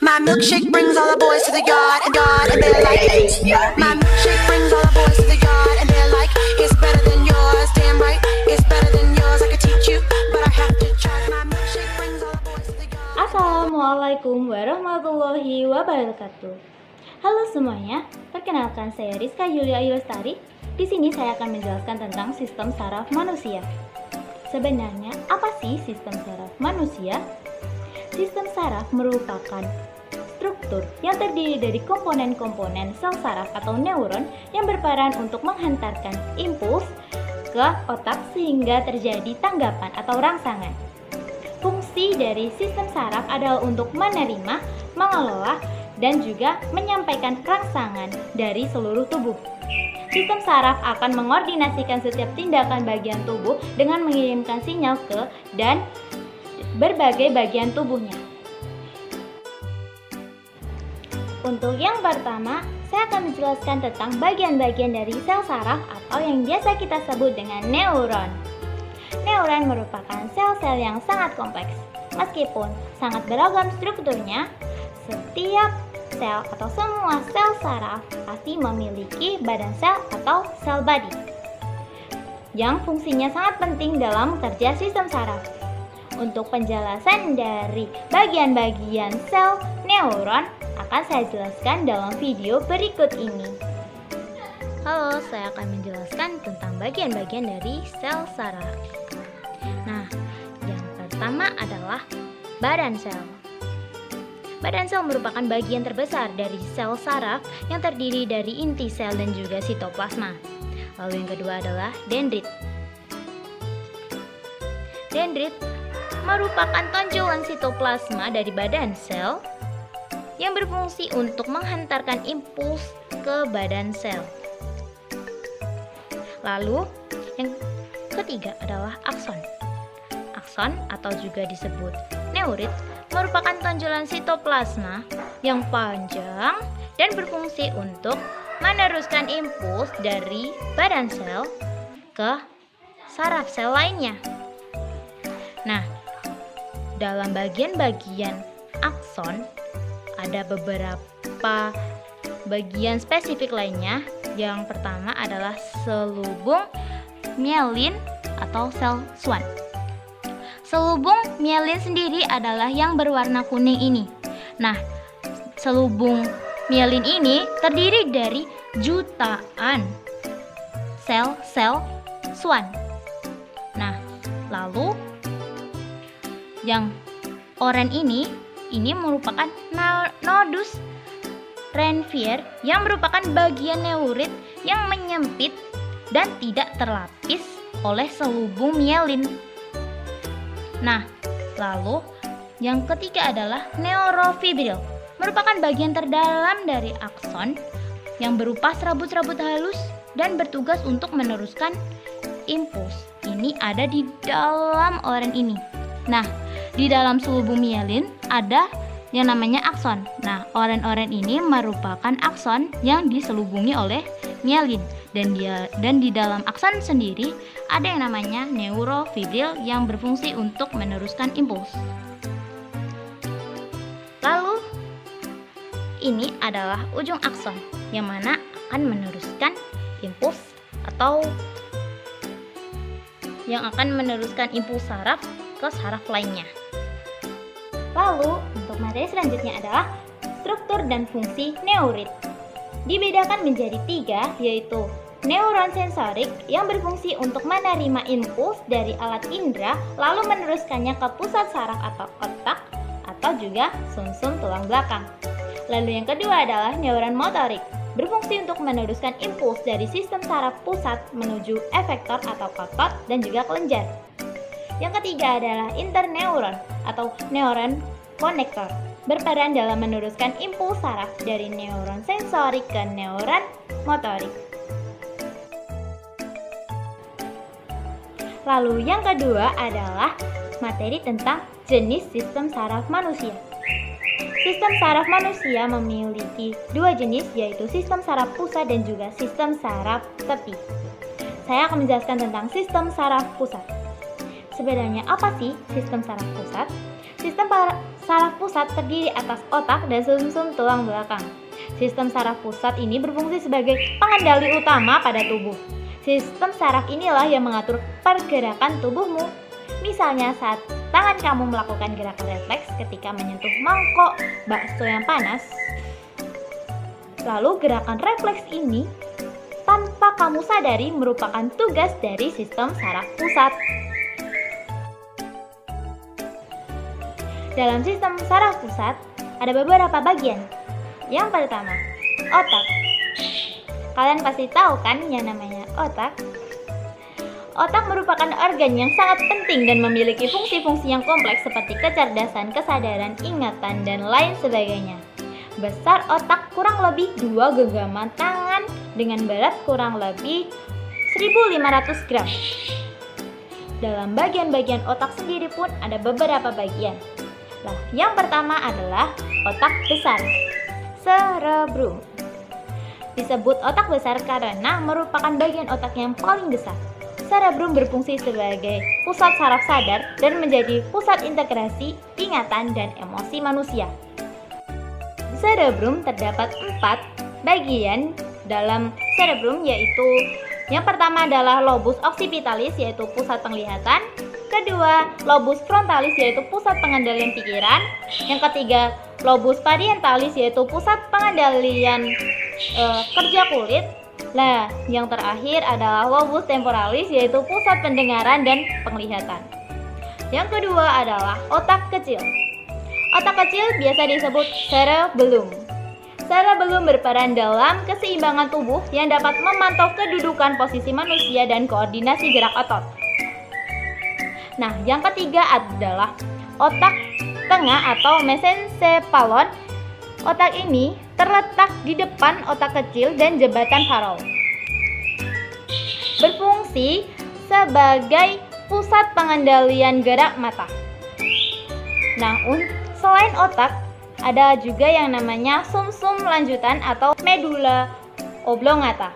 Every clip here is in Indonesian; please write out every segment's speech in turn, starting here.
My milkshake brings all the boys to the yard, and they're like, my milkshake brings all the boys to the yard, and they're like, it's better than yours, damn right, it's better than yours. I could teach you, but I have to charge. My milkshake brings all the boys to the yard. Assalamualaikum warahmatullahi wabarakatuh. Halo semuanya, perkenalkan saya Rizka Yulia Yulestari. Di sini saya akan menjelaskan tentang sistem saraf manusia. Sebenarnya apa sih sistem saraf manusia? Sistem saraf merupakan struktur yang terdiri dari komponen-komponen sel saraf atau neuron yang berperan untuk menghantarkan impuls ke otak sehingga terjadi tanggapan atau rangsangan. Fungsi dari sistem saraf adalah untuk menerima, mengelola, dan juga menyampaikan rangsangan dari seluruh tubuh. Sistem saraf akan mengordinasikan setiap tindakan bagian tubuh dengan mengirimkan sinyal ke dan berbagai bagian tubuhnya. Untuk yang pertama, saya akan menjelaskan tentang bagian-bagian dari sel saraf atau yang biasa kita sebut dengan neuron. Neuron merupakan sel-sel yang sangat kompleks. Meskipun sangat beragam strukturnya, setiap sel atau semua sel saraf pasti memiliki badan sel atau sel body yang fungsinya sangat penting dalam kerja sistem saraf. Untuk penjelasan dari bagian-bagian sel neuron akan saya jelaskan dalam video berikut ini. Halo, saya akan menjelaskan tentang bagian-bagian dari sel saraf. Nah, yang pertama adalah badan sel. Badan sel merupakan bagian terbesar dari sel saraf yang terdiri dari inti sel dan juga sitoplasma. Lalu yang kedua adalah dendrit. Dendrit merupakan tonjolan sitoplasma dari badan sel yang berfungsi untuk menghantarkan impuls ke badan sel. Lalu yang ketiga adalah akson. Akson atau juga disebut neurit merupakan tonjolan sitoplasma yang panjang dan berfungsi untuk meneruskan impuls dari badan sel ke saraf sel lainnya. Nah, dalam bagian-bagian akson ada beberapa bagian spesifik lainnya. Yang pertama adalah selubung mielin atau sel Schwann. Selubung mielin sendiri adalah yang berwarna kuning ini. Nah, selubung mielin ini terdiri dari jutaan sel-sel Schwann. Nah, lalu yang oranye ini merupakan nodus Ranvier yang merupakan bagian neurit yang menyempit dan tidak terlapis oleh selubung mielin. Nah, lalu yang ketiga adalah neurofibril, merupakan bagian terdalam dari akson yang berupa serabut-serabut halus dan bertugas untuk meneruskan impuls. Ini ada di dalam oranye ini. Nah, di dalam selubung mielin ada yang namanya akson. Nah, oranye-oranye ini merupakan akson yang diselubungi oleh mielin. Dan di dalam akson sendiri ada yang namanya neurofibril yang berfungsi untuk meneruskan impuls. Lalu ini adalah ujung akson yang mana akan meneruskan impuls atau yang akan meneruskan impuls saraf ke saraf lainnya. Lalu untuk materi selanjutnya adalah struktur dan fungsi neurit. Dibedakan menjadi 3, yaitu neuron sensorik yang berfungsi untuk menerima impuls dari alat indera lalu meneruskannya ke pusat saraf atau otak atau juga sumsum tulang belakang. Lalu yang kedua adalah neuron motorik, berfungsi untuk meneruskan impuls dari sistem saraf pusat menuju efektor atau otot dan juga kelenjar. Yang ketiga adalah interneuron atau neuron konektor, berperan dalam meneruskan impuls saraf dari neuron sensorik ke neuron motorik. Lalu yang kedua adalah materi tentang jenis sistem saraf manusia. Sistem saraf manusia memiliki 2 jenis, yaitu sistem saraf pusat dan juga sistem saraf tepi. Saya akan menjelaskan tentang sistem saraf pusat. Sebenarnya apa sih sistem saraf pusat? Sistem saraf pusat terdiri atas otak dan sumsum tulang belakang. Sistem saraf pusat ini berfungsi sebagai pengendali utama pada tubuh. Sistem saraf inilah yang mengatur pergerakan tubuhmu. Misalnya saat tangan kamu melakukan gerakan refleks ketika menyentuh mangkok bakso yang panas. Lalu gerakan refleks ini tanpa kamu sadari merupakan tugas dari sistem saraf pusat. Dalam sistem saraf pusat ada beberapa bagian. Yang pertama, otak. Kalian pasti tahu kan yang namanya otak? Otak merupakan organ yang sangat penting dan memiliki fungsi-fungsi yang kompleks seperti kecerdasan, kesadaran, ingatan, dan lain sebagainya. Besar otak kurang lebih 2 genggaman tangan dengan berat kurang lebih 1.500 gram. Dalam bagian-bagian otak sendiri pun ada beberapa bagian. Nah, yang pertama adalah otak besar, cerebrum. Disebut otak besar karena merupakan bagian otak yang paling besar. Cerebrum berfungsi sebagai pusat saraf sadar dan menjadi pusat integrasi, ingatan, dan emosi manusia. Cerebrum terdapat 4 bagian dalam cerebrum, yaitu yang pertama adalah lobus occipitalis, yaitu pusat penglihatan. Kedua, lobus frontalis, yaitu pusat pengendalian pikiran. Yang ketiga, lobus parietalis, yaitu pusat pengendalian kerja kulit. Nah, yang terakhir adalah lobus temporalis, yaitu pusat pendengaran dan penglihatan. Yang kedua adalah otak kecil. Otak kecil biasa disebut cerebellum. Cerebellum berperan dalam keseimbangan tubuh yang dapat memantau kedudukan posisi manusia dan koordinasi gerak otot. Nah, yang ketiga adalah otak tengah atau mesencephalon. Otak ini terletak di depan otak kecil dan jembatan Farol. Berfungsi sebagai pusat pengendalian gerak mata. Nah, selain otak, ada juga yang namanya sumsum lanjutan atau medula oblongata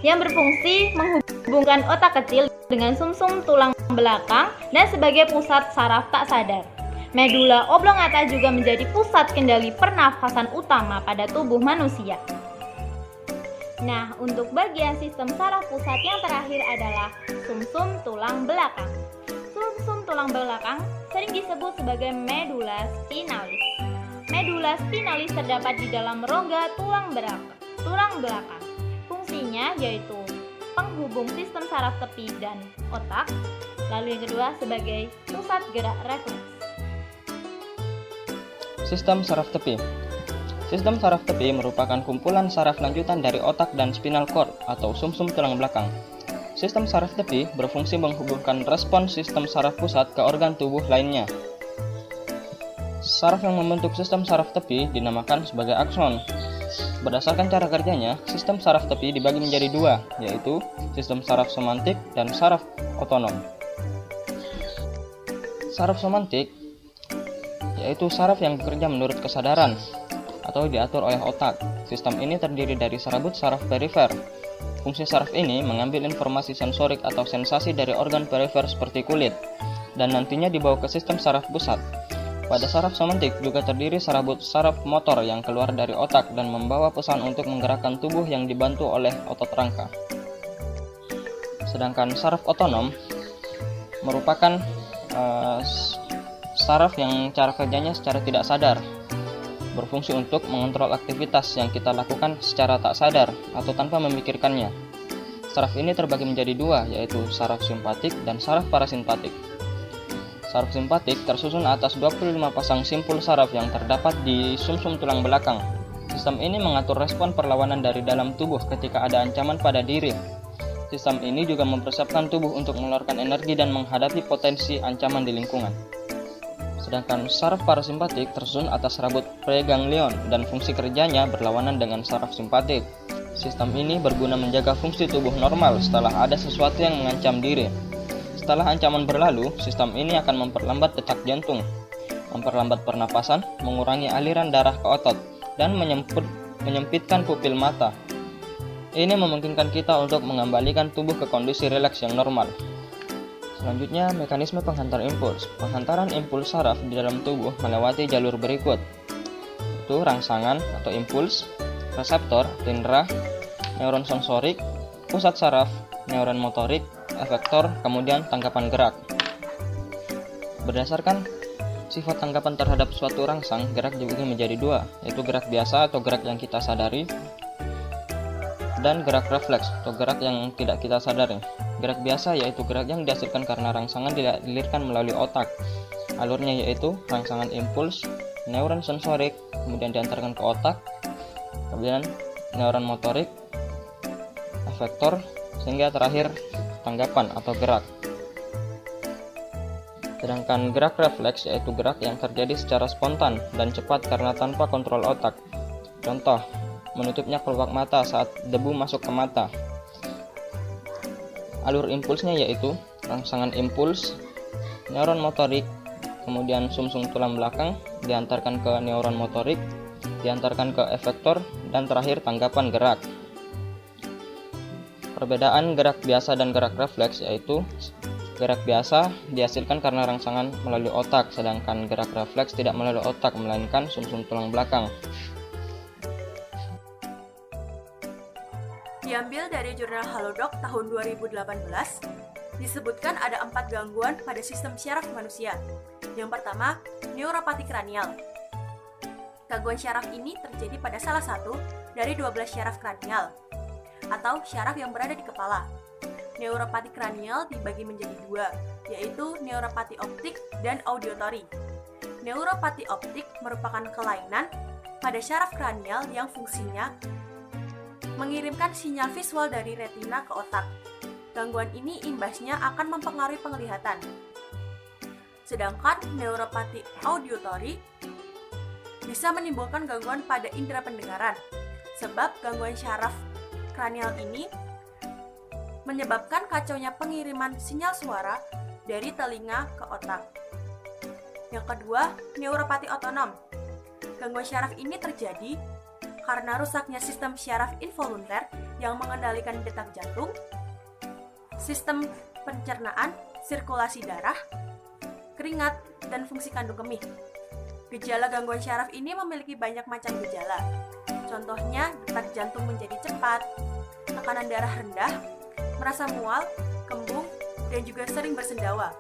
yang berfungsi menghubungkan otak kecil dengan sumsum tulang belakang dan sebagai pusat saraf tak sadar. Medula oblongata juga menjadi pusat kendali pernafasan utama pada tubuh manusia. Nah, untuk bagian sistem saraf pusat yang terakhir adalah sumsum tulang belakang. Sumsum tulang belakang sering disebut sebagai medula spinalis. Medula spinalis terdapat di dalam rongga tulang belakang. Fungsinya yaitu penghubung sistem saraf tepi dan otak. Lalu yang kedua sebagai pusat gerak refleks. Sistem saraf tepi. Sistem saraf tepi merupakan kumpulan saraf lanjutan dari otak dan spinal cord atau sumsum tulang belakang. Sistem saraf tepi berfungsi menghubungkan respons sistem saraf pusat ke organ tubuh lainnya. Saraf yang membentuk sistem saraf tepi dinamakan sebagai akson. Berdasarkan cara kerjanya, sistem saraf tepi dibagi menjadi 2, yaitu sistem saraf somatik dan saraf otonom. Saraf somatik yaitu saraf yang bekerja menurut kesadaran atau diatur oleh otak. Sistem ini terdiri dari serabut saraf perifer. Fungsi saraf ini mengambil informasi sensorik atau sensasi dari organ perifer seperti kulit dan nantinya dibawa ke sistem saraf pusat. Pada saraf somatik juga terdiri serabut saraf motor yang keluar dari otak dan membawa pesan untuk menggerakkan tubuh yang dibantu oleh otot rangka. Sedangkan saraf otonom merupakan saraf yang cara kerjanya secara tidak sadar, berfungsi untuk mengontrol aktivitas yang kita lakukan secara tak sadar atau tanpa memikirkannya. Saraf ini terbagi menjadi 2, yaitu saraf simpatik dan saraf parasimpatik. Saraf simpatik tersusun atas 25 pasang simpul saraf yang terdapat di sumsum tulang belakang. Sistem ini mengatur respon perlawanan dari dalam tubuh ketika ada ancaman pada diri. Sistem ini juga mempersiapkan tubuh untuk mengeluarkan energi dan menghadapi potensi ancaman di lingkungan. Sedangkan saraf parasimpatik tersusun atas serabut preganglion dan fungsi kerjanya berlawanan dengan saraf simpatik. Sistem ini berguna menjaga fungsi tubuh normal setelah ada sesuatu yang mengancam diri. Setelah ancaman berlalu, sistem ini akan memperlambat detak jantung, memperlambat pernapasan, mengurangi aliran darah ke otot, dan menyempitkan pupil mata. Ini memungkinkan kita untuk mengembalikan tubuh ke kondisi rileks yang normal. Selanjutnya, mekanisme penghantar impuls. Penghantaran impuls saraf di dalam tubuh melewati jalur berikut, yaitu rangsangan atau impuls, reseptor, indera, neuron sensorik, pusat saraf, neuron motorik, efektor, kemudian tangkapan gerak. Berdasarkan sifat tangkapan terhadap suatu rangsang, gerak dibagi menjadi dua, yaitu gerak biasa atau gerak yang kita sadari, dan gerak refleks atau gerak yang tidak kita sadari. Gerak biasa yaitu gerak yang dihasilkan karena rangsangan dilirkan melalui otak. Alurnya yaitu rangsangan impuls, neuron sensorik, kemudian diantarkan ke otak, kemudian neuron motorik, efektor, sehingga terakhir tanggapan atau gerak. Sedangkan gerak refleks yaitu gerak yang terjadi secara spontan dan cepat karena tanpa kontrol otak. Contoh, menutupnya kelopak mata saat debu masuk ke mata. Alur impulsnya yaitu rangsangan impuls, neuron motorik, kemudian sumsum tulang belakang, diantarkan ke neuron motorik, diantarkan ke efektor, dan terakhir tanggapan gerak. Perbedaan gerak biasa dan gerak refleks yaitu gerak biasa dihasilkan karena rangsangan melalui otak, sedangkan gerak refleks tidak melalui otak melainkan sumsum tulang belakang. Diambil dari jurnal Halodoc tahun 2018, disebutkan ada 4 gangguan pada sistem syaraf manusia. Yang pertama, neuropati kranial. Gangguan syaraf ini terjadi pada salah satu dari 12 syaraf kranial, atau syaraf yang berada di kepala. Neuropati kranial dibagi menjadi dua, yaitu neuropati optik dan auditory. Neuropati optik merupakan kelainan pada syaraf kranial yang fungsinya mengirimkan sinyal visual dari retina ke otak. Gangguan ini imbasnya akan mempengaruhi penglihatan. Sedangkan neuropati auditory bisa menimbulkan gangguan pada indera pendengaran, sebab gangguan syaraf kranial ini menyebabkan kacaunya pengiriman sinyal suara dari telinga ke otak. Yang kedua, neuropati otonom. Gangguan syaraf ini terjadi karena rusaknya sistem syaraf involunter yang mengendalikan detak jantung, sistem pencernaan, sirkulasi darah, keringat, dan fungsi kandung kemih. Gejala gangguan syaraf ini memiliki banyak macam gejala. Contohnya, detak jantung menjadi cepat, tekanan darah rendah, merasa mual, kembung, dan juga sering bersendawa.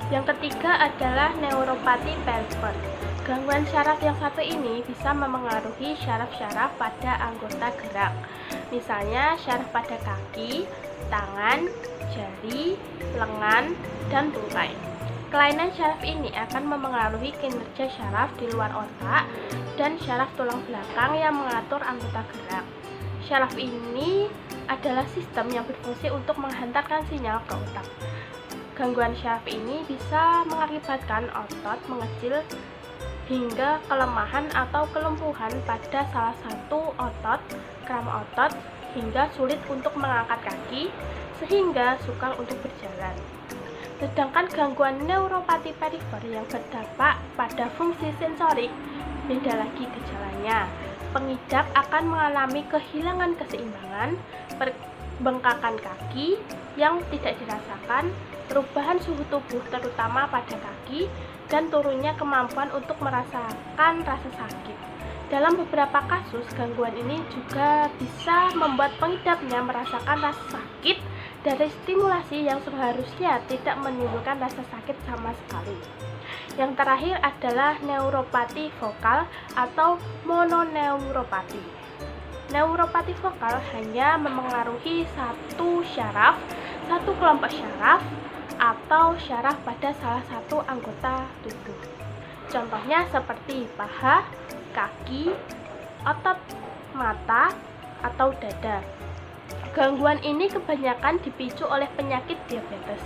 Yang ketiga adalah neuropati peripher. Gangguan syaraf yang satu ini bisa memengaruhi syaraf-syaraf pada anggota gerak. Misalnya syaraf pada kaki, tangan, jari, lengan, dan tungkai. Kelainan syaraf ini akan memengaruhi kinerja syaraf di luar otak dan syaraf tulang belakang yang mengatur anggota gerak. Syaraf ini adalah sistem yang berfungsi untuk menghantarkan sinyal ke otak. Gangguan syaraf ini bisa mengakibatkan otot mengecil hingga kelemahan atau kelumpuhan pada salah satu otot, kerama otot, hingga sulit untuk mengangkat kaki, sehingga sukar untuk berjalan. Sedangkan gangguan neuropati perifer yang berdampak pada fungsi sensorik, beda lagi gejalanya. Pengidap akan mengalami kehilangan keseimbangan, bengkakan kaki yang tidak dirasakan, perubahan suhu tubuh terutama pada kaki, dan turunnya kemampuan untuk merasakan rasa sakit. Dalam beberapa kasus, gangguan ini juga bisa membuat pengidapnya merasakan rasa sakit dari stimulasi yang seharusnya tidak menimbulkan rasa sakit sama sekali. Yang terakhir adalah neuropati vokal atau mononeuropati. Neuropati vokal hanya memengaruhi satu syaraf, satu kelompok syaraf, atau syaraf pada salah satu anggota tubuh. Contohnya seperti paha, kaki, otot mata, atau dada. Gangguan ini kebanyakan dipicu oleh penyakit diabetes.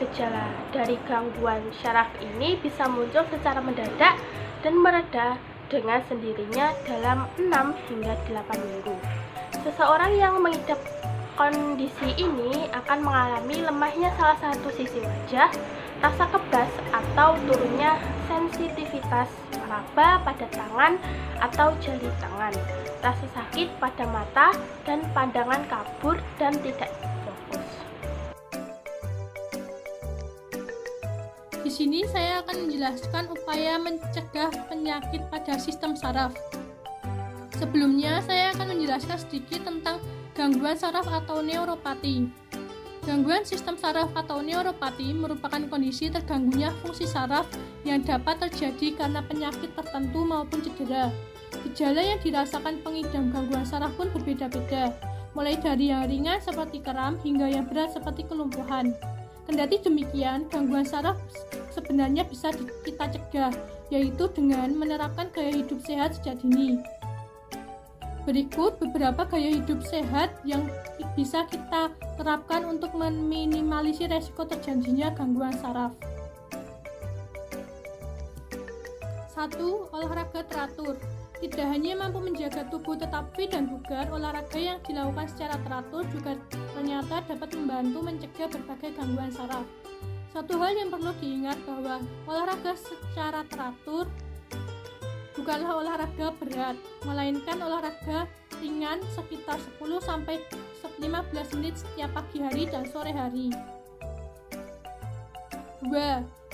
Gejala dari gangguan syaraf ini bisa muncul secara mendadak dan mereda dengan sendirinya dalam 6 hingga 8 minggu. Seseorang yang mengidap kondisi ini akan mengalami lemahnya salah satu sisi wajah, rasa kebas atau turunnya sensitivitas laba pada tangan atau jari tangan, rasa sakit pada mata, dan pandangan kabur dan tidak fokus. sini saya akan menjelaskan upaya mencegah penyakit pada sistem saraf. Sebelumnya, saya akan menjelaskan sedikit tentang gangguan saraf atau neuropati. Gangguan sistem saraf atau neuropati merupakan kondisi terganggunya fungsi saraf yang dapat terjadi karena penyakit tertentu maupun cedera. Gejala yang dirasakan pengidap gangguan saraf pun berbeda-beda, mulai dari yang ringan seperti kram hingga yang berat seperti kelumpuhan. Kendati demikian, gangguan saraf sebenarnya bisa kita cegah, yaitu dengan menerapkan gaya hidup sehat sejak dini. Berikut beberapa gaya hidup sehat yang bisa kita terapkan untuk meminimalisir resiko terjadinya gangguan saraf. 1. Olahraga teratur. Tidak hanya mampu menjaga tubuh tetap fit dan bugar, olahraga yang dilakukan secara teratur juga ternyata dapat membantu mencegah berbagai gangguan saraf. Satu hal yang perlu diingat bahwa olahraga secara teratur bukanlah olahraga berat, melainkan olahraga ringan sekitar 10-15 menit setiap pagi hari dan sore hari. 2.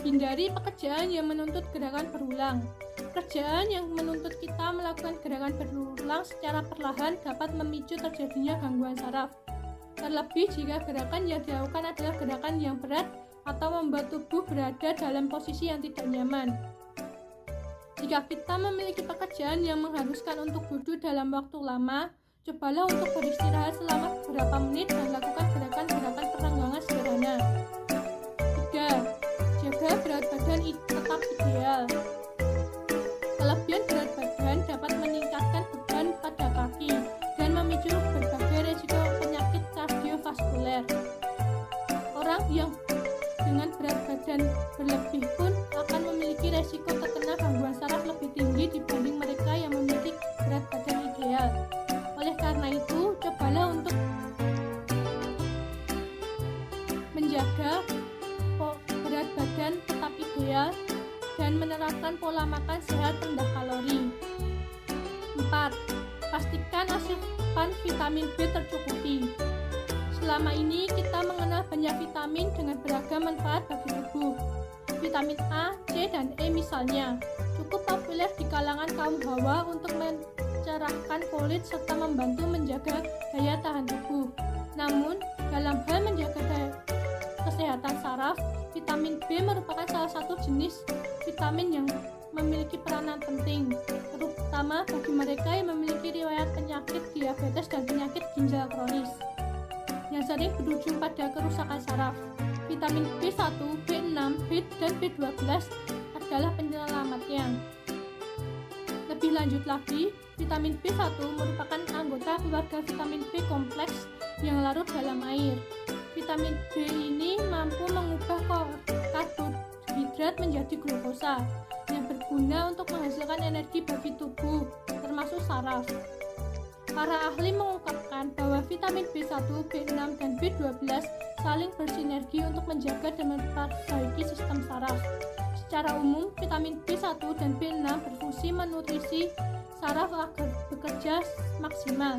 Hindari pekerjaan yang menuntut gerakan berulang. Pekerjaan yang menuntut kita melakukan gerakan berulang secara perlahan dapat memicu terjadinya gangguan saraf. Terlebih jika gerakan yang dilakukan adalah gerakan yang berat atau membuat tubuh berada dalam posisi yang tidak nyaman. Jika kita memiliki pekerjaan yang mengharuskan untuk duduk dalam waktu lama, cobalah untuk beristirahat selama beberapa menit dan lakukan gerakan-gerakan perenggangan sederhana. 3. Jaga berat badan tetap ideal. Kelebihan berat badan dapat meningkatkan beban pada kaki dan memicu berbagai risiko penyakit kardiovaskuler. Orang yang dengan berat badan berlebih pun akan memiliki risiko terkena gangguan saraf lebih tinggi dibanding mereka yang memiliki berat badan ideal. Oleh karena itu, cobalah untuk menjaga berat badan tetap ideal dan menerapkan pola makan sehat rendah kalori. 4. Pastikan asupan vitamin B tercukupi. Selama ini kita mengenal banyak vitamin dengan beragam manfaat bagi tubuh. Vitamin A, C, dan E misalnya, cukup populer di kalangan kaum hawa untuk mencerahkan kulit serta membantu menjaga daya tahan tubuh. Namun, dalam hal menjaga kesehatan saraf, vitamin B merupakan salah satu jenis vitamin yang memiliki peranan penting, terutama bagi mereka yang memiliki riwayat penyakit diabetes dan penyakit ginjal kronis yang sering berujung pada kerusakan saraf. Vitamin B1, B6, B, dan B12 adalah penyelamatnya. Lebih lanjut lagi, vitamin B1 merupakan anggota keluarga vitamin B kompleks yang larut dalam air. Vitamin B ini mampu mengubah karbohidrat menjadi glukosa yang berguna untuk menghasilkan energi bagi tubuh, termasuk saraf. Para ahli mengungkapkan bahwa vitamin B1, B6, dan B12 saling bersinergi untuk menjaga dan memperbaiki sistem saraf. Secara umum, vitamin B1 dan B6 berfungsi menutrisi saraf agar bekerja maksimal.